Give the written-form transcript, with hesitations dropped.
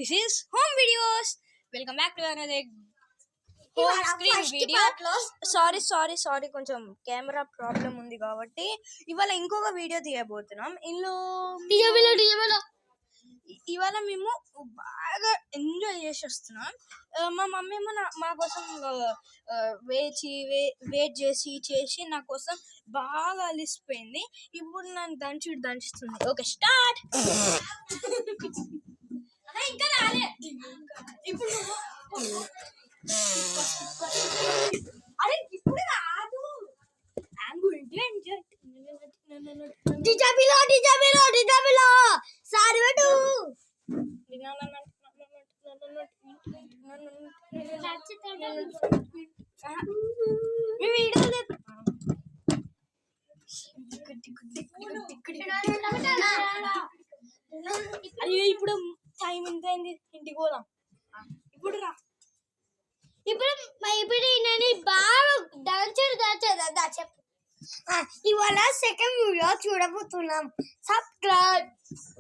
This is home videos. Welcome back to another home screen video. Sorry కొంచెం camera problem ఉంది కాబట్టి ఇవాళ ఇంకొక వీడియో తీయబోతున్నాం. ఇవాళ మేము బాగా ఎంజాయ్ చేసి వస్తున్నాం. మా మమ్మీ ఏమో మా కోసం వెయిట్ చేసి నా కోసం బాగా అలిసిపోయింది. ఇప్పుడు నన్ను దంచుతుంది. Okay, start. ఇంకా రాలే. ఇప్పుడు అరే ఇప్పుడు రాదు. డిజాబిలో సారీ పెట్టు. అయ్యో ఇప్పుడు టైం ఎంత అయింది, ఇంటికి పోదాం. ఇప్పుడు రా. ఇప్పుడు నేను బాగా దంచదా చెప్పు. ఇవాళ సెకండ్ వీడియో చూడబోతున్నాం. సబ్స్క్రైబ్.